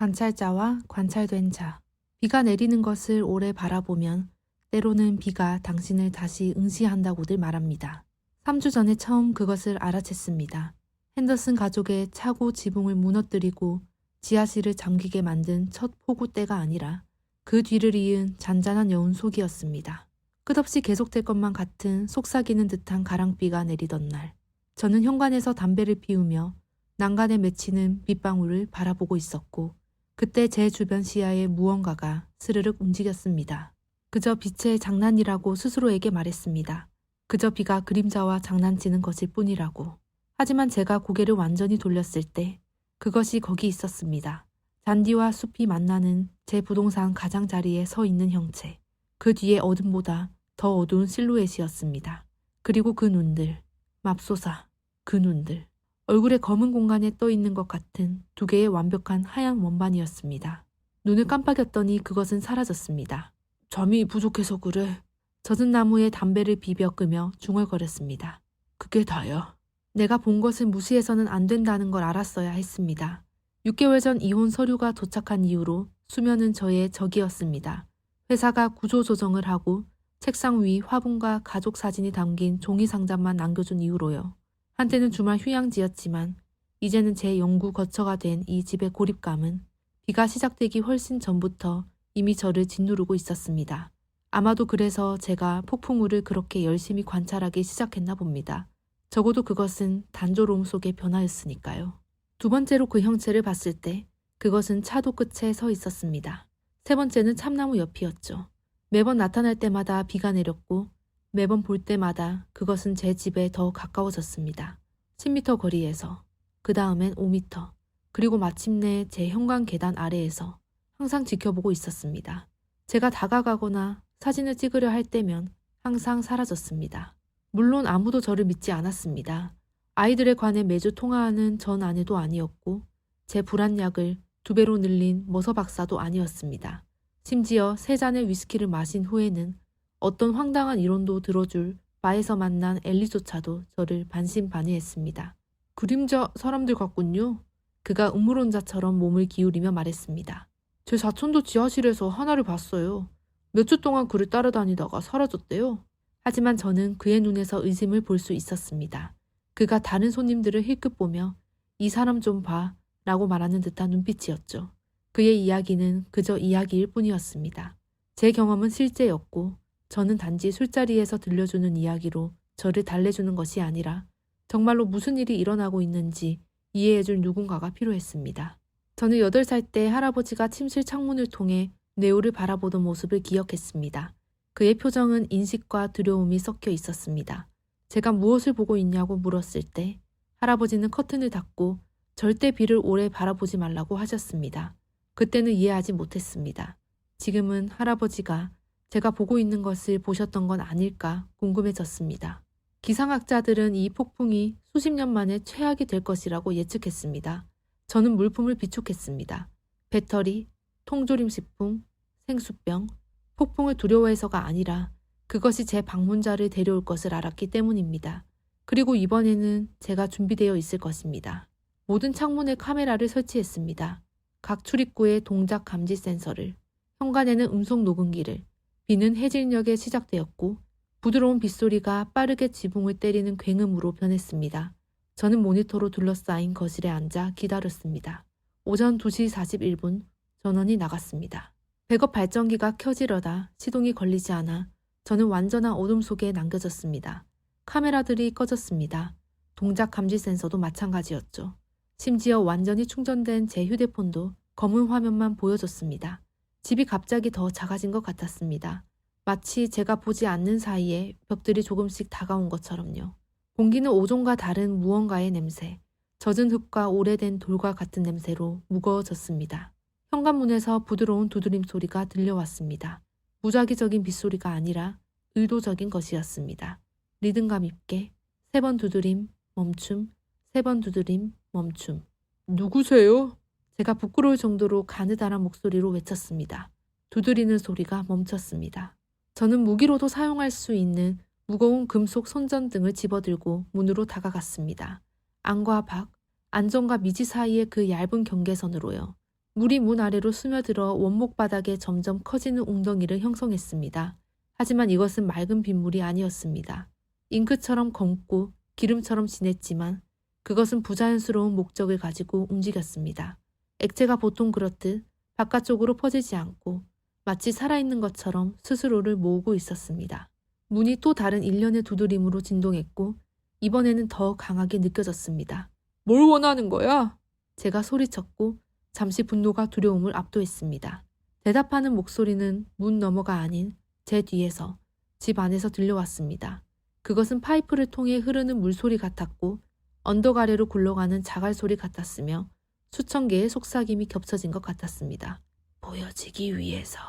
관찰자와 관찰된 자. 비가 내리는 것을 오래 바라보면 때로는 비가 당신을 다시 응시한다고들 말합니다. 3주 전에 처음 그것을 알아챘습니다. 핸더슨 가족의 차고 지붕을 무너뜨리고 지하실을 잠기게 만든 첫 폭우 때가 아니라 그 뒤를 이은 잔잔한 여운 속이었습니다. 끝없이 계속될 것만 같은 속삭이는 듯한 가랑비가 내리던 날, 저는 현관에서 담배를 피우며 난간에 맺히는 빗방울을 바라보고 있었고 그때 제 주변 시야에 무언가가 스르륵 움직였습니다. 그저 빛의 장난이라고 스스로에게 말했습니다. 그저 비가 그림자와 장난치는 것일 뿐이라고. 하지만 제가 고개를 완전히 돌렸을 때 그것이 거기 있었습니다. 잔디와 숲이 만나는 제 부동산 가장자리에 서 있는 형체. 그 뒤에 어둠보다 더 어두운 실루엣이었습니다. 그리고 그 눈들, 맙소사, 그 눈들. 얼굴에 검은 공간에 떠 있는 것 같은 두 개의 완벽한 하얀 원반이었습니다. 눈을 깜빡였더니 그것은 사라졌습니다. 잠이 부족해서 그래. 젖은 나무에 담배를 비벼 끄며 중얼거렸습니다. 그게 다야. 내가 본 것을 무시해서는 안 된다는 걸 알았어야 했습니다. 6개월 전 이혼 서류가 도착한 이후로 수면은 저의 적이었습니다. 회사가 구조조정을 하고 책상 위 화분과 가족 사진이 담긴 종이 상자만 남겨준 이후로요. 한때는 주말 휴양지였지만 이제는 제 영구 거처가 된 이 집의 고립감은 비가 시작되기 훨씬 전부터 이미 저를 짓누르고 있었습니다. 아마도 그래서 제가 폭풍우를 그렇게 열심히 관찰하기 시작했나 봅니다. 적어도 그것은 단조로움 속의 변화였으니까요. 두 번째로 그 형체를 봤을 때 그것은 차도 끝에 서 있었습니다. 세 번째는 참나무 옆이었죠. 매번 나타날 때마다 비가 내렸고 매번 볼 때마다 그것은 제 집에 더 가까워졌습니다. 10m 거리에서, 그 다음엔 5m, 그리고 마침내 제 현관 계단 아래에서 항상 지켜보고 있었습니다. 제가 다가가거나 사진을 찍으려 할 때면 항상 사라졌습니다. 물론 아무도 저를 믿지 않았습니다. 아이들에 관해 매주 통화하는 전 아내도 아니었고 제 불안약을 2배로 늘린 머서 박사도 아니었습니다. 심지어 3잔의 위스키를 마신 후에는 어떤 황당한 이론도 들어줄 바에서 만난 엘리조차도 저를 반신반의했습니다. 그림자 사람들 같군요. 그가 음모론자처럼 몸을 기울이며 말했습니다. 제 사촌도 지하실에서 하나를 봤어요. 몇 주 동안 그를 따라다니다가 사라졌대요. 하지만 저는 그의 눈에서 의심을 볼 수 있었습니다. 그가 다른 손님들을 힐끗 보며 이 사람 좀 봐 라고 말하는 듯한 눈빛이었죠. 그의 이야기는 그저 이야기일 뿐이었습니다. 제 경험은 실제였고 저는 단지 술자리에서 들려주는 이야기로 저를 달래주는 것이 아니라 정말로 무슨 일이 일어나고 있는지 이해해줄 누군가가 필요했습니다. 저는 8살 때 할아버지가 침실 창문을 통해 네오를 바라보던 모습을 기억했습니다. 그의 표정은 인식과 두려움이 섞여 있었습니다. 제가 무엇을 보고 있냐고 물었을 때 할아버지는 커튼을 닫고 절대 비를 오래 바라보지 말라고 하셨습니다. 그때는 이해하지 못했습니다. 지금은 할아버지가 제가 보고 있는 것을 보셨던 건 아닐까 궁금해졌습니다. 기상학자들은 이 폭풍이 수십 년 만에 최악이 될 것이라고 예측했습니다. 저는 물품을 비축했습니다. 배터리, 통조림식품, 생수병, 폭풍을 두려워해서가 아니라 그것이 제 방문자를 데려올 것을 알았기 때문입니다. 그리고 이번에는 제가 준비되어 있을 것입니다. 모든 창문에 카메라를 설치했습니다. 각 출입구에 동작 감지 센서를, 현관에는 음성 녹음기를. 비는 해질녘에 시작되었고 부드러운 빗소리가 빠르게 지붕을 때리는 굉음으로 변했습니다. 저는 모니터로 둘러싸인 거실에 앉아 기다렸습니다. 오전 2시 41분 전원이 나갔습니다. 백업 발전기가 켜지려다 시동이 걸리지 않아 저는 완전한 어둠 속에 남겨졌습니다. 카메라들이 꺼졌습니다. 동작 감지 센서도 마찬가지였죠. 심지어 완전히 충전된 제 휴대폰도 검은 화면만 보여줬습니다. 집이 갑자기 더 작아진 것 같았습니다. 마치 제가 보지 않는 사이에 벽들이 조금씩 다가온 것처럼요. 공기는 오존과 다른 무언가의 냄새, 젖은 흙과 오래된 돌과 같은 냄새로 무거워졌습니다. 현관문에서 부드러운 두드림 소리가 들려왔습니다. 무작위적인 빗소리가 아니라 의도적인 것이었습니다. 리듬감 있게 3번 두드림, 멈춤, 3번 두드림, 멈춤. 누구세요? 제가 부끄러울 정도로 가느다란 목소리로 외쳤습니다. 두드리는 소리가 멈췄습니다. 저는 무기로도 사용할 수 있는 무거운 금속 손전등을 집어들고 문으로 다가갔습니다. 안과 밖, 안전과 미지 사이의 그 얇은 경계선으로요. 물이 문 아래로 스며들어 원목 바닥에 점점 커지는 웅덩이를 형성했습니다. 하지만 이것은 맑은 빗물이 아니었습니다. 잉크처럼 검고 기름처럼 진했지만 그것은 부자연스러운 목적을 가지고 움직였습니다. 액체가 보통 그렇듯 바깥쪽으로 퍼지지 않고 마치 살아있는 것처럼 스스로를 모으고 있었습니다. 문이 또 다른 일련의 두드림으로 진동했고 이번에는 더 강하게 느껴졌습니다. 뭘 원하는 거야? 제가 소리쳤고 잠시 분노가 두려움을 압도했습니다. 대답하는 목소리는 문 너머가 아닌 제 뒤에서 집 안에서 들려왔습니다. 그것은 파이프를 통해 흐르는 물소리 같았고 언덕 아래로 굴러가는 자갈 소리 같았으며 수천 개의 속삭임이 겹쳐진 것 같았습니다. 보여지기 위해서.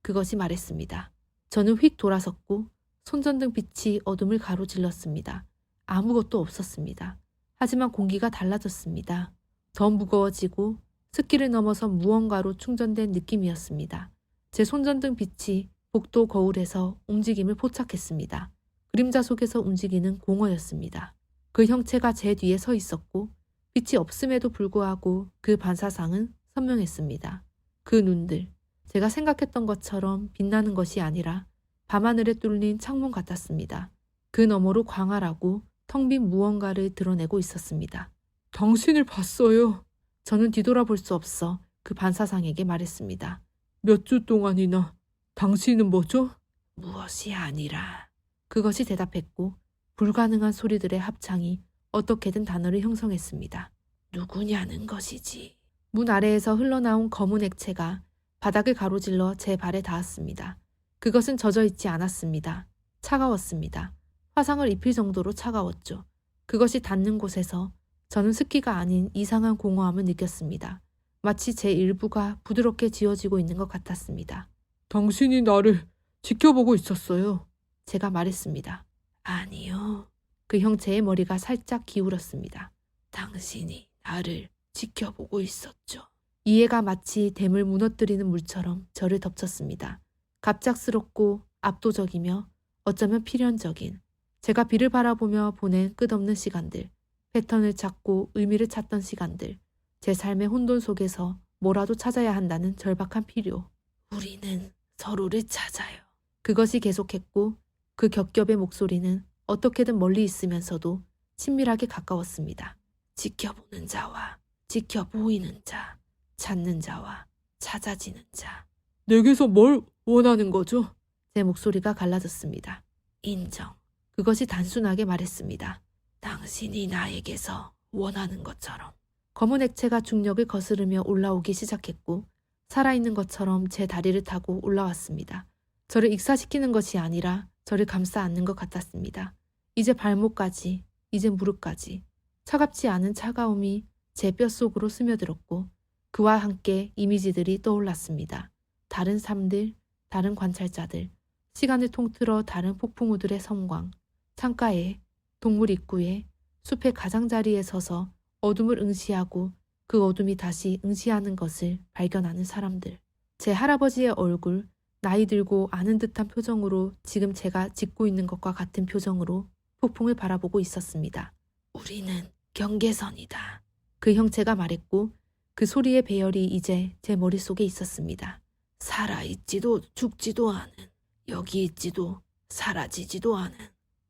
그것이 말했습니다. 저는 휙 돌아섰고 손전등 빛이 어둠을 가로질렀습니다. 아무것도 없었습니다. 하지만 공기가 달라졌습니다. 더 무거워지고 습기를 넘어서 무언가로 충전된 느낌이었습니다. 제 손전등 빛이 복도 거울에서 움직임을 포착했습니다. 그림자 속에서 움직이는 공허였습니다. 그 형체가 제 뒤에 서 있었고 빛이 없음에도 불구하고 그 반사상은 선명했습니다. 그 눈들, 제가 생각했던 것처럼 빛나는 것이 아니라 밤하늘에 뚫린 창문 같았습니다. 그 너머로 광활하고 텅 빈 무언가를 드러내고 있었습니다. 당신을 봤어요. 저는 뒤돌아볼 수 없어 그 반사상에게 말했습니다. 몇 주 동안이나 당신은 뭐죠? 무엇이 아니라. 그것이 대답했고 불가능한 소리들의 합창이 어떻게든 단어를 형성했습니다. 누구냐는 것이지. 문 아래에서 흘러나온 검은 액체가 바닥을 가로질러 제 발에 닿았습니다. 그것은 젖어 있지 않았습니다. 차가웠습니다. 화상을 입힐 정도로 차가웠죠. 그것이 닿는 곳에서 저는 습기가 아닌 이상한 공허함을 느꼈습니다. 마치 제 일부가 부드럽게 지워지고 있는 것 같았습니다. 당신이 나를 지켜보고 있었어요. 제가 말했습니다. 아니요. 그 형체의 머리가 살짝 기울었습니다. 당신이 나를 지켜보고 있었죠. 이해가 마치 댐을 무너뜨리는 물처럼 저를 덮쳤습니다. 갑작스럽고 압도적이며 어쩌면 필연적인, 제가 비를 바라보며 보낸 끝없는 시간들, 패턴을 찾고 의미를 찾던 시간들, 제 삶의 혼돈 속에서 뭐라도 찾아야 한다는 절박한 필요. 우리는 서로를 찾아요. 그것이 계속했고 그 겹겹의 목소리는 어떻게든 멀리 있으면서도 친밀하게 가까웠습니다. 지켜보는 자와 지켜보이는 자, 찾는 자와 찾아지는 자. 내게서 뭘 원하는 거죠? 제 목소리가 갈라졌습니다. 인정. 그것이 단순하게 말했습니다. 당신이 나에게서 원하는 것처럼. 검은 액체가 중력을 거스르며 올라오기 시작했고 살아있는 것처럼 제 다리를 타고 올라왔습니다. 저를 익사시키는 것이 아니라 저를 감싸 안는 것 같았습니다. 이제 발목까지, 이제 무릎까지. 차갑지 않은 차가움이 제 뼛속으로 스며들었고 그와 함께 이미지들이 떠올랐습니다. 다른 삶들, 다른 관찰자들, 시간을 통틀어 다른 폭풍우들의 섬광, 창가에, 동물 입구에, 숲의 가장자리에 서서 어둠을 응시하고 그 어둠이 다시 응시하는 것을 발견하는 사람들. 제 할아버지의 얼굴, 나이 들고 아는 듯한 표정으로 지금 제가 짓고 있는 것과 같은 표정으로 폭풍을 바라보고 있었습니다. 우리는 경계선이다. 그 형체가 말했고 그 소리의 배열이 이제 제 머릿속에 있었습니다. 살아있지도 죽지도 않은, 여기 있지도 사라지지도 않은,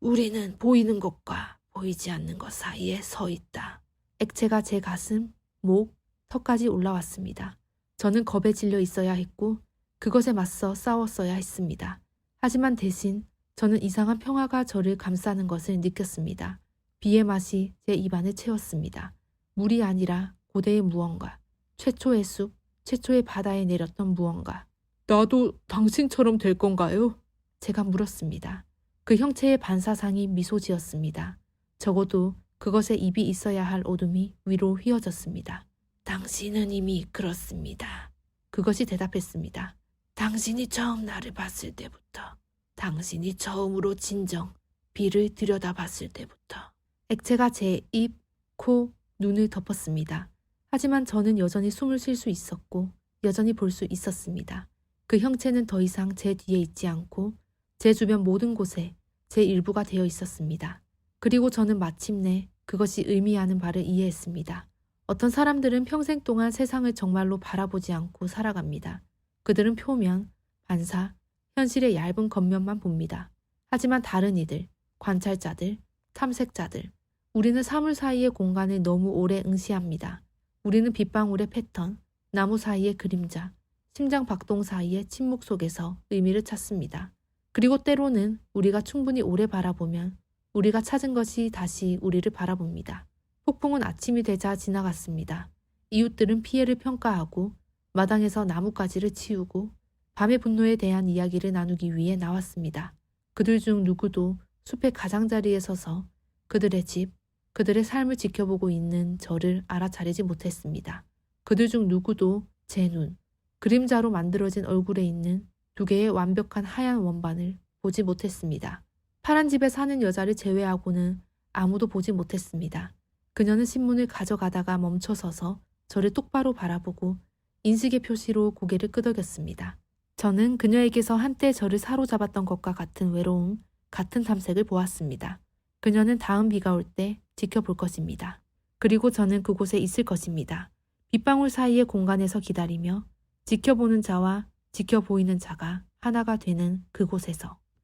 우리는 보이는 것과 보이지 않는 것 사이에 서 있다. 액체가 제 가슴, 목, 턱까지 올라왔습니다. 저는 겁에 질려 있어야 했고 그것에 맞서 싸웠어야 했습니다. 하지만 대신 저는 이상한 평화가 저를 감싸는 것을 느꼈습니다. 비의 맛이 제 입안을 채웠습니다. 물이 아니라 고대의 무언가, 최초의 숲, 최초의 바다에 내렸던 무언가. 나도 당신처럼 될 건가요? 제가 물었습니다. 그 형체의 반사상이 미소 지었습니다. 적어도 그것에 입이 있어야 할 어둠이 위로 휘어졌습니다. 당신은 이미 그렇습니다. 그것이 대답했습니다. 당신이 처음 나를 봤을 때부터, 당신이 처음으로 진정 비를 들여다봤을 때부터. 액체가 제 입, 코, 눈을 덮었습니다. 하지만 저는 여전히 숨을 쉴 수 있었고 여전히 볼 수 있었습니다. 그 형체는 더 이상 제 뒤에 있지 않고 제 주변 모든 곳에 제 일부가 되어 있었습니다. 그리고 저는 마침내 그것이 의미하는 바를 이해했습니다. 어떤 사람들은 평생 동안 세상을 정말로 바라보지 않고 살아갑니다. 그들은 표면, 반사, 현실의 얇은 겉면만 봅니다. 하지만 다른 이들, 관찰자들, 탐색자들, 우리는 사물 사이의 공간을 너무 오래 응시합니다. 우리는 빗방울의 패턴, 나무 사이의 그림자, 심장 박동 사이의 침묵 속에서 의미를 찾습니다. 그리고 때로는 우리가 충분히 오래 바라보면 우리가 찾은 것이 다시 우리를 바라봅니다. 폭풍은 아침이 되자 지나갔습니다. 이웃들은 피해를 평가하고 마당에서 나뭇가지를 치우고 밤의 분노에 대한 이야기를 나누기 위해 나왔습니다. 그들 중 누구도 숲의 가장자리에 서서 그들의 집, 그들의 삶을 지켜보고 있는 저를 알아차리지 못했습니다. 그들 중 누구도 제 눈, 그림자로 만들어진 얼굴에 있는 두 개의 완벽한 하얀 원반을 보지 못했습니다. 파란 집에 사는 여자를 제외하고는 아무도 보지 못했습니다. 그녀는 신문을 가져가다가 멈춰서서 저를 똑바로 바라보고 인식의 표시로 고개를 끄덕였습니다. 저는 그녀에게서 한때 저를 사로잡았던 것과 같은 외로움, 같은 탐색을 보았습니다. 그녀는 다음 비가 올 때 지켜볼 것입니다. 그리고 저는 그곳에 있을 것입니다. 빗방울 사이의 공간에서 기다리며 지켜보는 자와 지켜보이는 자가 하나가 되는 그곳에서.